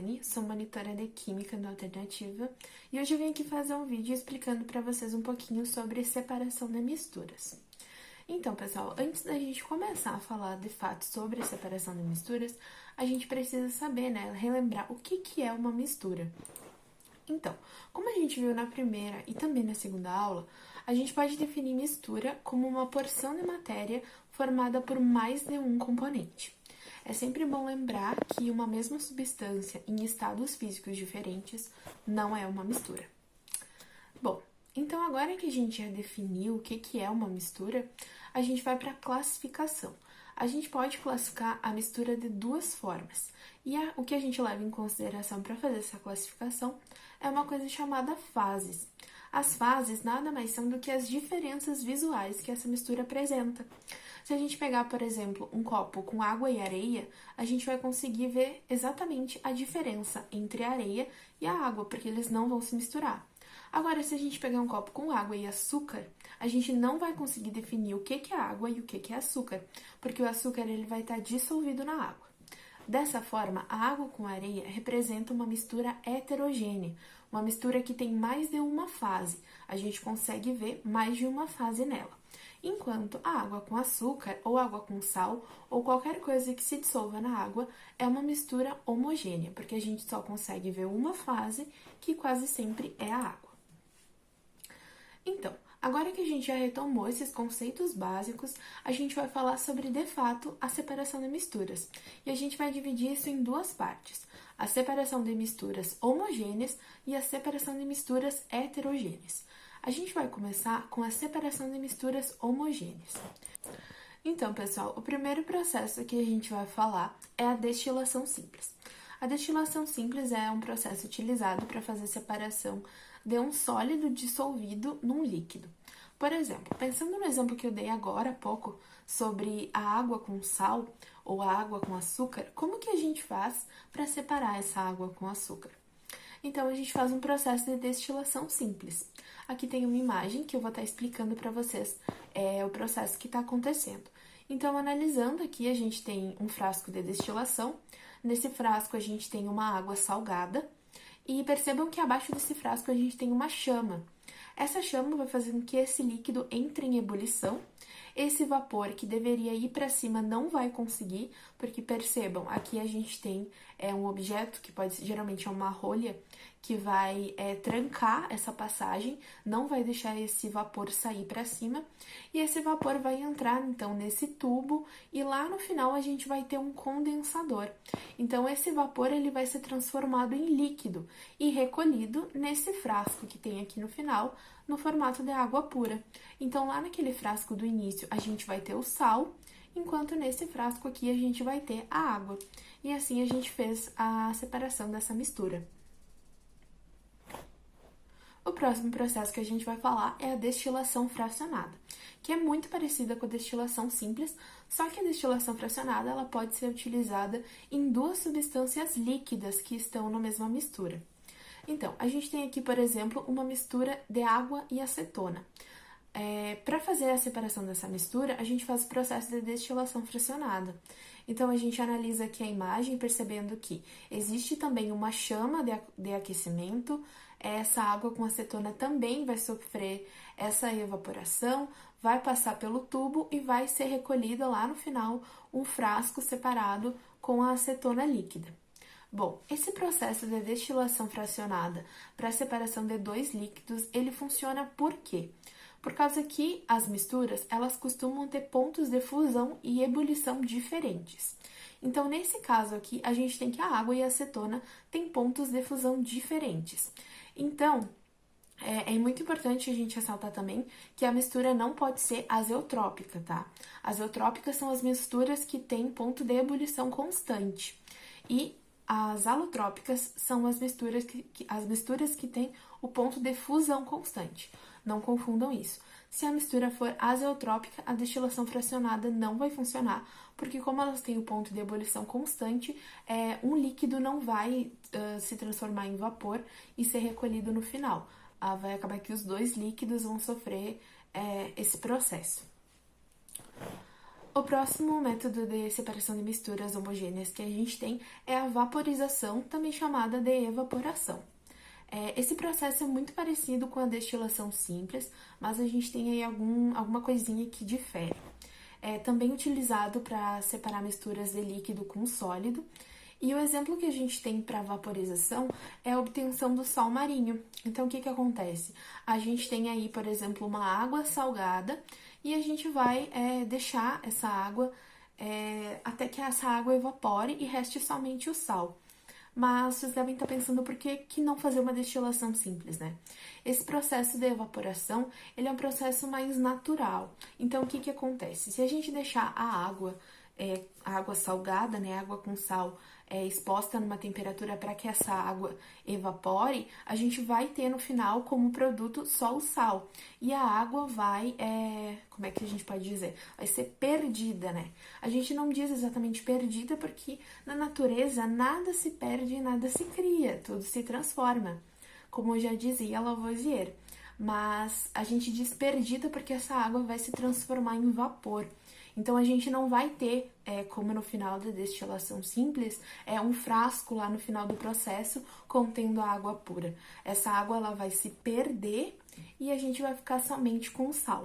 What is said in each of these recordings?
Dani, sou monitora de Química da Alternativa e hoje eu vim aqui fazer um vídeo explicando para vocês um pouquinho sobre separação de misturas. Então, pessoal, antes da gente começar a falar de fato sobre separação de misturas, a gente precisa saber, relembrar o que é uma mistura. Então, como a gente viu na primeira e também na segunda aula, a gente pode definir mistura como uma porção de matéria formada por mais de um componente. É sempre bom lembrar que uma mesma substância em estados físicos diferentes não é uma mistura. Bom, então agora que a gente já definiu o que é uma mistura, a gente vai para a classificação. A gente pode classificar a mistura de duas formas. E o que a gente leva em consideração para fazer essa classificação é uma coisa chamada fases. As fases nada mais são do que as diferenças visuais que essa mistura apresenta. Se a gente pegar, por exemplo, um copo com água e areia, a gente vai conseguir ver exatamente a diferença entre a areia e a água, porque eles não vão se misturar. Agora, se a gente pegar um copo com água e açúcar, a gente não vai conseguir definir o que é água e o que é açúcar, porque o açúcar ele vai estar dissolvido na água. Dessa forma, a água com areia representa uma mistura heterogênea, uma mistura que tem mais de uma fase. A gente consegue ver mais de uma fase nela. Enquanto a água com açúcar ou água com sal ou qualquer coisa que se dissolva na água é uma mistura homogênea, porque a gente só consegue ver uma fase, que quase sempre é a água. Então, agora que a gente já retomou esses conceitos básicos, a gente vai falar sobre, de fato, a separação de misturas. E a gente vai dividir isso em duas partes: a separação de misturas homogêneas e a separação de misturas heterogêneas. A gente vai começar com a separação de misturas homogêneas. Então, pessoal, o primeiro processo que a gente vai falar é a destilação simples. A destilação simples é um processo utilizado para fazer separação de um sólido dissolvido num líquido. Por exemplo, pensando no exemplo que eu dei agora há pouco sobre a água com sal ou a água com açúcar, como que a gente faz para separar essa água com açúcar? Então, a gente faz um processo de destilação simples. Aqui tem uma imagem que eu vou estar explicando para vocês o processo que está acontecendo. Então, analisando aqui, a gente tem um frasco de destilação. Nesse frasco, a gente tem uma água salgada. E percebam que abaixo desse frasco a gente tem uma chama. Essa chama vai fazer com que esse líquido entre em ebulição. Esse vapor que deveria ir para cima não vai conseguir, porque percebam, aqui a gente tem um objeto que geralmente é uma rolha, que vai trancar essa passagem, não vai deixar esse vapor sair para cima, e esse vapor vai entrar então nesse tubo e lá no final a gente vai ter um condensador. Então esse vapor ele vai ser transformado em líquido e recolhido nesse frasco que tem aqui no final, no formato de água pura. Então lá naquele frasco do início a gente vai ter o sal, enquanto nesse frasco aqui a gente vai ter a água. E assim a gente fez a separação dessa mistura. O próximo processo que a gente vai falar é a destilação fracionada, que é muito parecida com a destilação simples, só que a destilação fracionada ela pode ser utilizada em duas substâncias líquidas que estão na mesma mistura. Então, a gente tem aqui, por exemplo, uma mistura de água e acetona. Para fazer a separação dessa mistura, a gente faz o processo de destilação fracionada. Então, a gente analisa aqui a imagem, percebendo que existe também uma chama de aquecimento. Essa água com acetona também vai sofrer essa evaporação, vai passar pelo tubo e vai ser recolhida lá no final um frasco separado com a acetona líquida. Bom, esse processo de destilação fracionada para a separação de dois líquidos, ele funciona por quê? Por causa que as misturas, elas costumam ter pontos de fusão e ebulição diferentes. Então, nesse caso aqui, a gente tem que a água e a acetona têm pontos de fusão diferentes. Então, é muito importante a gente ressaltar também que a mistura não pode ser azeotrópica, tá? Azeotrópicas são as misturas que têm ponto de ebulição constante. E as alotrópicas são as misturas que têm o ponto de fusão constante. Não confundam isso. Se a mistura for azeotrópica, a destilação fracionada não vai funcionar, porque como elas têm o ponto de ebulição constante, um líquido não vai se transformar em vapor e ser recolhido no final. Vai acabar que os dois líquidos vão sofrer esse processo. O próximo método de separação de misturas homogêneas que a gente tem é a vaporização, também chamada de evaporação. Esse processo é muito parecido com a destilação simples, mas a gente tem aí alguma coisinha que difere. É também utilizado para separar misturas de líquido com sólido. E o exemplo que a gente tem para vaporização é a obtenção do sal marinho. Então, o que acontece? A gente tem aí, por exemplo, uma água salgada e a gente vai deixar essa água até que essa água evapore e reste somente o sal. Mas vocês devem estar pensando por que não fazer uma destilação simples, né? Esse processo de evaporação, ele é um processo mais natural. Então, o que acontece? Se a gente deixar a água salgada, né, água com sal, exposta numa temperatura para que essa água evapore, a gente vai ter no final como produto só o sal. E a água vai, como é que a gente pode dizer? Vai ser perdida, né? A gente não diz exatamente perdida porque na natureza nada se perde e nada se cria, tudo se transforma, como já dizia Lavoisier. Mas a gente diz perdida porque essa água vai se transformar em vapor. Então a gente não vai ter, como no final da destilação simples, um frasco lá no final do processo contendo a água pura. Essa água ela vai se perder e a gente vai ficar somente com o sal.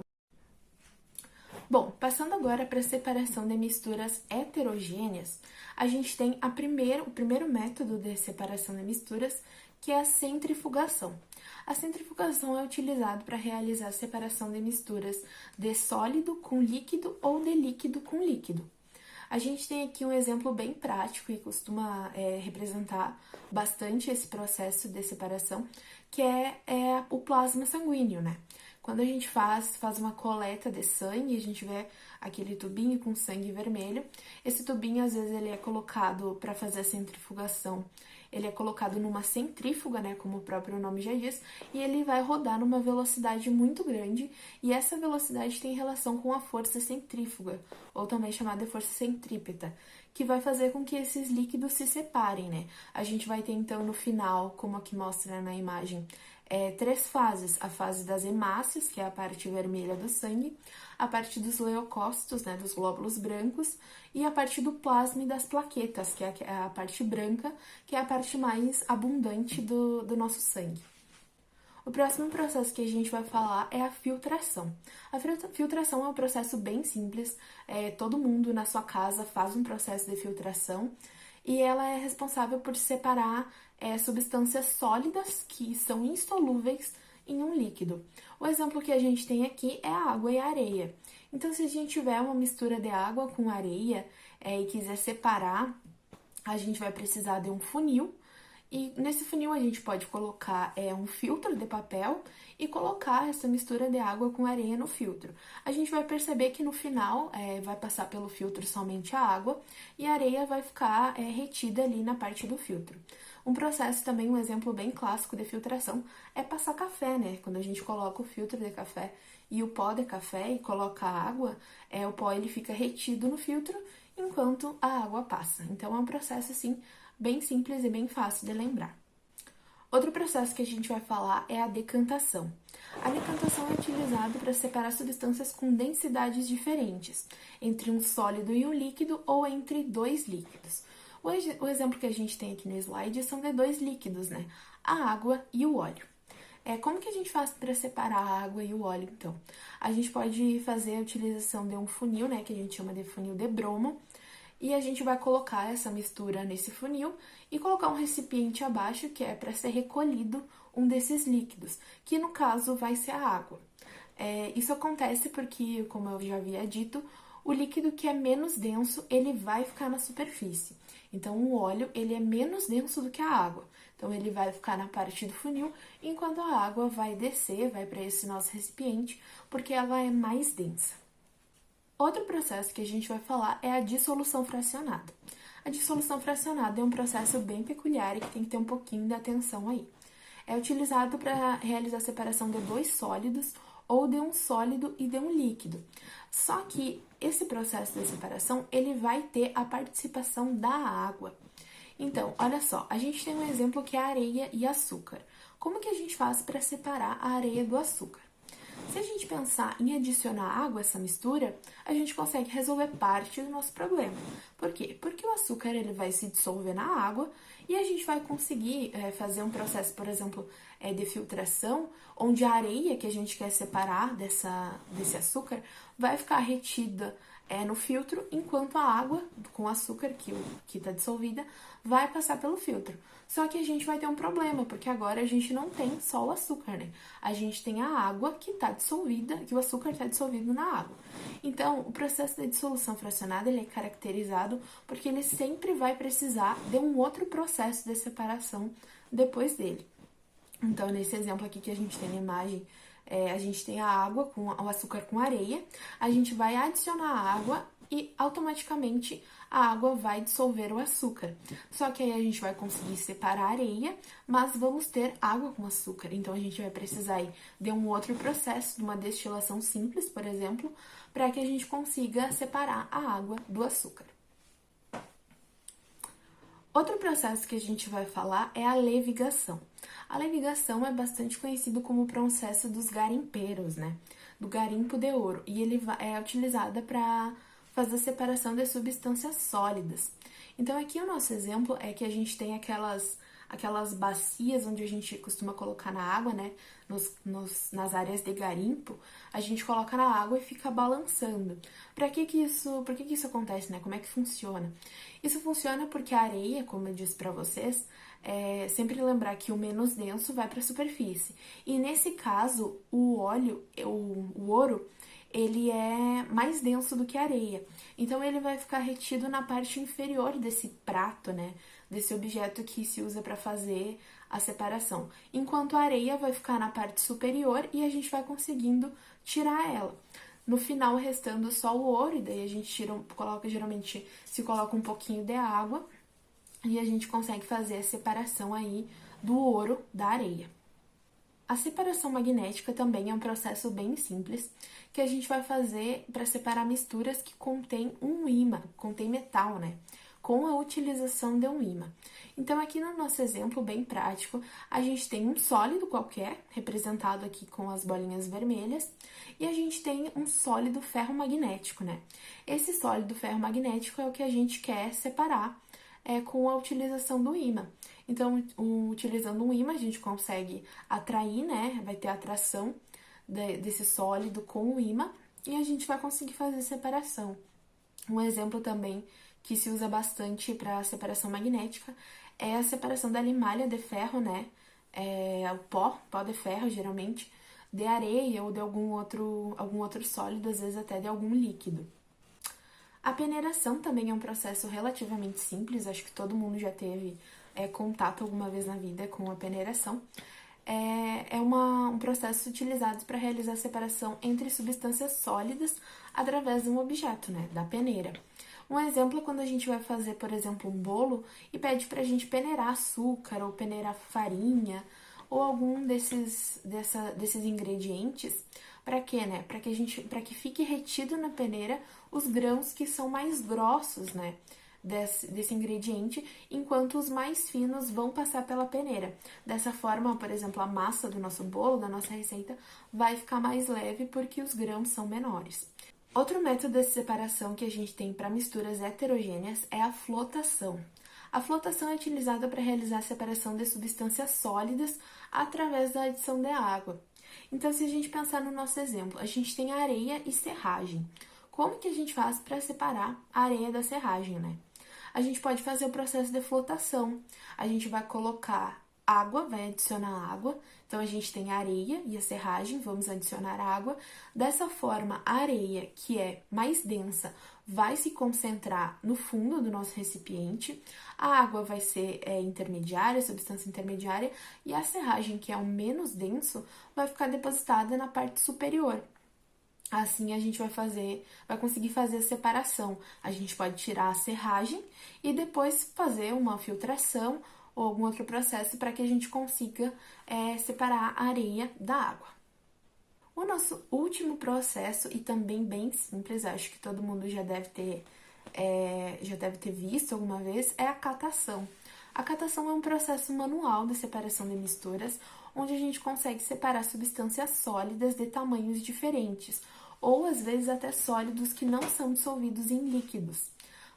Bom, passando agora para a separação de misturas heterogêneas, a gente tem o primeiro método de separação de misturas, que é a centrifugação. A centrifugação é utilizada para realizar a separação de misturas de sólido com líquido ou de líquido com líquido. A gente tem aqui um exemplo bem prático e costuma representar bastante esse processo de separação, que é o plasma sanguíneo, né? Quando a gente faz uma coleta de sangue, a gente vê aquele tubinho com sangue vermelho. Esse tubinho, às vezes, ele é colocado para fazer a centrifugação. Ele é colocado numa centrífuga, né, como o próprio nome já diz, e ele vai rodar numa velocidade muito grande, e essa velocidade tem relação com a força centrífuga, ou também chamada de força centrípeta, que vai fazer com que esses líquidos se separem, né? A gente vai ter, então, no final, como aqui mostra na imagem, três fases: a fase das hemácias, que é a parte vermelha do sangue, a parte dos leucócitos, né, dos glóbulos brancos, e a parte do plasma e das plaquetas, que é a parte branca, que é a parte mais abundante do nosso sangue. O próximo processo que a gente vai falar é a filtração. A filtração é um processo bem simples, todo mundo na sua casa faz um processo de filtração, e ela é responsável por separar substâncias sólidas que são insolúveis em um líquido. O exemplo que a gente tem aqui é a água e a areia. Então, se a gente tiver uma mistura de água com areia e quiser separar, a gente vai precisar de um funil. E nesse funil a gente pode colocar um filtro de papel e colocar essa mistura de água com areia no filtro. A gente vai perceber que no final vai passar pelo filtro somente a água e a areia vai ficar retida ali na parte do filtro. Um processo também, um exemplo bem clássico de filtração é passar café, né? Quando a gente coloca o filtro de café e o pó de café e coloca a água, o pó ele fica retido no filtro enquanto a água passa. Então é um processo assim bem simples e bem fácil de lembrar. Outro processo que a gente vai falar é a decantação. A decantação é utilizada para separar substâncias com densidades diferentes, entre um sólido e um líquido ou entre dois líquidos. O exemplo que a gente tem aqui no slide são de dois líquidos, né? A água e o óleo. Como que a gente faz para separar a água e o óleo, então? A gente pode fazer a utilização de um funil, né, que a gente chama de funil de Bromo, e a gente vai colocar essa mistura nesse funil e colocar um recipiente abaixo, que é para ser recolhido um desses líquidos, que no caso vai ser a água. Isso acontece porque, como eu já havia dito, o líquido que é menos denso, ele vai ficar na superfície. Então, o óleo, ele é menos denso do que a água. Então, ele vai ficar na parte do funil, enquanto a água vai descer, vai para esse nosso recipiente, porque ela é mais densa. Outro processo que a gente vai falar é a dissolução fracionada. A dissolução fracionada é um processo bem peculiar e que tem que ter um pouquinho de atenção aí. É utilizado para realizar a separação de dois sólidos ou de um sólido e de um líquido. Só que esse processo de separação, ele vai ter a participação da água. Então, olha só, a gente tem um exemplo que é a areia e açúcar. Como que a gente faz para separar a areia do açúcar? Se a gente pensar em adicionar água a essa mistura, a gente consegue resolver parte do nosso problema. Por quê? Porque o açúcar ele vai se dissolver na água e a gente vai conseguir fazer um processo, por exemplo, de filtração, onde a areia que a gente quer separar desse açúcar vai ficar retida no filtro, enquanto a água com açúcar que está dissolvida vai passar pelo filtro. Só que a gente vai ter um problema, porque agora a gente não tem só o açúcar, né? A gente tem a água que está dissolvida, que o açúcar está dissolvido na água. Então, o processo de dissolução fracionada ele é caracterizado porque ele sempre vai precisar de um outro processo de separação depois dele. Então, nesse exemplo aqui que a gente tem na imagem, a gente tem a água com o açúcar com areia, a gente vai adicionar a água e automaticamente a água vai dissolver o açúcar. Só que aí a gente vai conseguir separar a areia, mas vamos ter água com açúcar. Então a gente vai precisar aí de um outro processo, de uma destilação simples, por exemplo, para que a gente consiga separar a água do açúcar. Outro processo que a gente vai falar é a levigação. A levigação é bastante conhecido como o processo dos garimpeiros, né? Do garimpo de ouro. E ele é utilizada para fazer a separação de substâncias sólidas. Então, aqui o nosso exemplo é que a gente tem aquelas bacias onde a gente costuma colocar na água, né? Nas áreas de garimpo, a gente coloca na água e fica balançando. Por que que isso acontece, né? Como é que funciona? Isso funciona porque a areia, como eu disse para vocês, sempre lembrar que o menos denso vai para a superfície. E nesse caso, o ouro, ele é mais denso do que a areia. Então, ele vai ficar retido na parte inferior desse prato, né? Desse objeto que se usa para fazer a separação. Enquanto a areia vai ficar na parte superior e a gente vai conseguindo tirar ela. No final, restando só o ouro, e daí a gente geralmente se coloca um pouquinho de água e a gente consegue fazer a separação aí do ouro da areia. A separação magnética também é um processo bem simples que a gente vai fazer para separar misturas que contêm um ímã, contém metal, né? Com a utilização de um ímã. Então, aqui no nosso exemplo bem prático, a gente tem um sólido qualquer, representado aqui com as bolinhas vermelhas, e a gente tem um sólido ferromagnético, né? Esse sólido ferromagnético é o que a gente quer separar com a utilização do ímã. Então, utilizando um ímã, a gente consegue atrair, né? Vai ter a atração desse sólido com o ímã e a gente vai conseguir fazer separação. Um exemplo também que se usa bastante para separação magnética é a separação da limalha de ferro, né? O pó de ferro, geralmente, de areia ou de algum outro sólido, às vezes até de algum líquido. A peneiração também é um processo relativamente simples, acho que todo mundo já teve contato alguma vez na vida com a peneiração. Um processo utilizado para realizar a separação entre substâncias sólidas através de um objeto, né, da peneira. Um exemplo é quando a gente vai fazer, por exemplo, um bolo e pede para a gente peneirar açúcar ou peneirar farinha ou algum desses ingredientes. Para quê, né? Para que fique retido na peneira os grãos que são mais grossos, né? Desse ingrediente, enquanto os mais finos vão passar pela peneira. Dessa forma, por exemplo, a massa do nosso bolo, da nossa receita, vai ficar mais leve porque os grãos são menores. Outro método de separação que a gente tem para misturas heterogêneas é a flotação. A flotação é utilizada para realizar a separação de substâncias sólidas através da adição de água. Então, se a gente pensar no nosso exemplo, a gente tem areia e serragem. Como que a gente faz para separar a areia da serragem, né? A gente pode fazer o processo de flotação. A gente vai colocar água, vai adicionar água. Então, a gente tem a areia e a serragem, vamos adicionar água. Dessa forma, a areia, que é mais densa, vai se concentrar no fundo do nosso recipiente. A água vai ser intermediária, substância intermediária, e a serragem, que é o menos denso, vai ficar depositada na parte superior. Assim a gente vai conseguir fazer a separação. A gente pode tirar a serragem e depois fazer uma filtração ou algum outro processo para que a gente consiga separar a areia da água. O nosso último processo, e também bem simples, acho que todo mundo já deve ter visto alguma vez, é a catação. A catação é um processo manual de separação de misturas, onde a gente consegue separar substâncias sólidas de tamanhos diferentes, ou às vezes até sólidos que não são dissolvidos em líquidos.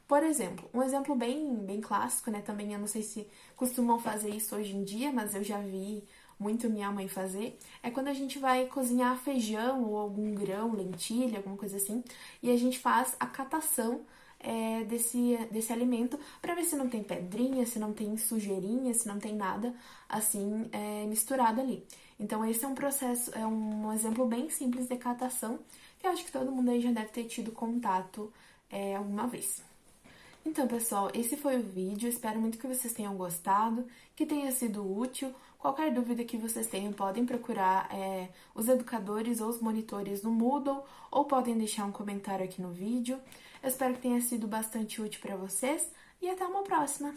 Por exemplo, um exemplo bem clássico, né? Também eu não sei se costumam fazer isso hoje em dia, mas eu já vi muito minha mãe fazer, é quando a gente vai cozinhar feijão ou algum grão, lentilha, alguma coisa assim, e a gente faz a catação desse alimento para ver se não tem pedrinha, se não tem sujeirinha, se não tem nada assim misturado ali. Então esse é um processo, é um exemplo bem simples de catação que eu acho que todo mundo aí já deve ter tido contato alguma vez. Então, pessoal, esse foi o vídeo. Espero muito que vocês tenham gostado, que tenha sido útil. Qualquer dúvida que vocês tenham, podem procurar os educadores ou os monitores no Moodle, ou podem deixar um comentário aqui no vídeo. Eu espero que tenha sido bastante útil para vocês e até uma próxima!